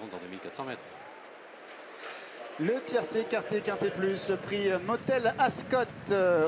dans 2400 mètres. Le tiercé écarté quinté plus, le prix Motel Ascot,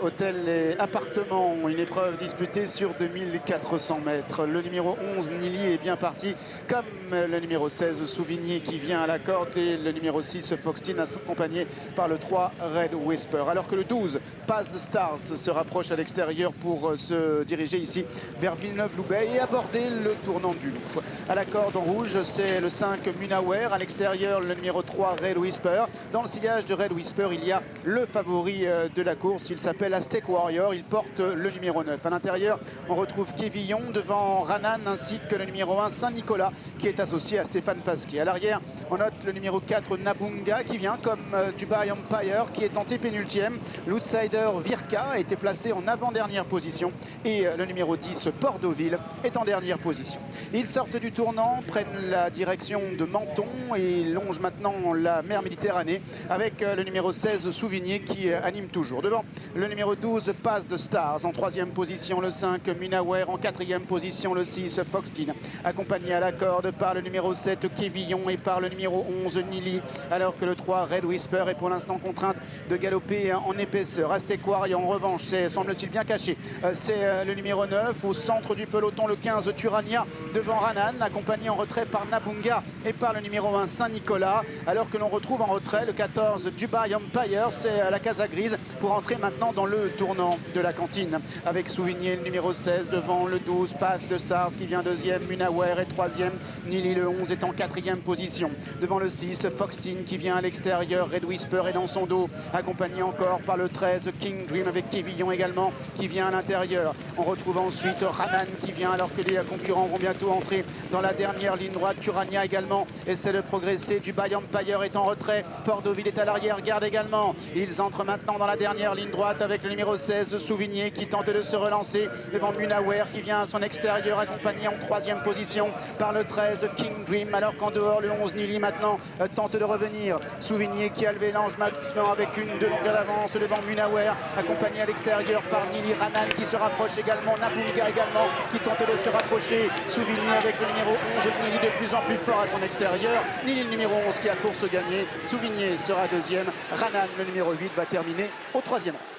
hôtel et appartement, une épreuve disputée sur 2400 mètres. Le numéro 11, Nili, est bien parti, comme le numéro 16, Souvigny, qui vient à la corde, et le numéro 6, Foxteen, accompagné par le 3, Red Whisper. Alors que le 12, Pass the Stars, se rapproche à l'extérieur pour se diriger ici vers Villeneuve-Loubet et aborder le tournant du Loup. À la corde en rouge, c'est le 5, Munawer. À l'extérieur, le numéro 3, Red Whisper. Dans le sillage de Red Whisper, il y a le favori de la course. Il s'appelle Aztec Warrior. Il porte le numéro 9. À l'intérieur, on retrouve Kévillon devant Ranan, ainsi que le numéro 1, Saint-Nicolas, qui est associé à Stéphane Pasquier. À l'arrière, on note le numéro 4, Nabunga, qui vient comme Dubai Empire, qui est tenté pénultième. L'outsider Virka a été placé en avant-dernière position. Et le numéro 10, Bordeauxville, est en dernière position. Ils sortent du tournant, prennent la direction de Menton et longent maintenant la mer Méditerranée, avec le numéro 16, Souvigny, qui anime toujours. Devant, le numéro 12, Pass the Stars. En troisième position, le 5, Munawer. En quatrième position, le 6, Foxteen, accompagné à la corde par le numéro 7, Kévillon, et par le numéro 11, Nili. Alors que le 3, Red Whisper, est pour l'instant contrainte de galoper en épaisseur. Aztec Warrior, en revanche, semble-t-il bien caché. C'est le numéro 9. Au centre du peloton, le 15, Turania, devant Ranan, accompagné en retrait par Nabunga et par le numéro 1, Saint-Nicolas. Alors que l'on retrouve en retrait le 14, Dubai Empire, c'est la Casa Grise, pour entrer maintenant dans le tournant de la cantine, avec Souvigny, le numéro 16, devant le 12, Path de Stars, qui vient deuxième, Munawer est troisième, Nili, le 11, est en quatrième position. Devant le 6, Foxteen, qui vient à l'extérieur, Red Whisper est dans son dos, accompagné encore par le 13, King Dream, avec Kévillon également, qui vient à l'intérieur. On retrouve ensuite Ranan, qui vient, alors que les concurrents vont bientôt entrer dans la dernière ligne droite. Turania également essaie de progresser, Dubai Empire est en retrait, Bordeauxville est à l'arrière, garde également. Ils entrent maintenant dans la dernière ligne droite avec le numéro 16, Souvigny, qui tente de se relancer devant Munawer, qui vient à son extérieur, accompagné en troisième position par le 13, King Dream, alors qu'en dehors, le 11, Nili, maintenant tente de revenir. Souvigny qui a levé l'ange maintenant avec une de longueur d'avance devant Munawer, accompagné à l'extérieur par Nili. Ranan qui se rapproche également, Nabunga également qui tente de se rapprocher. Souvigny avec le numéro 11, Nili de plus en plus fort à son extérieur. Nili, le numéro 11, qui a course gagnée. Souvigny sera deuxième. Ranan, le numéro 8, va terminer au troisième rang.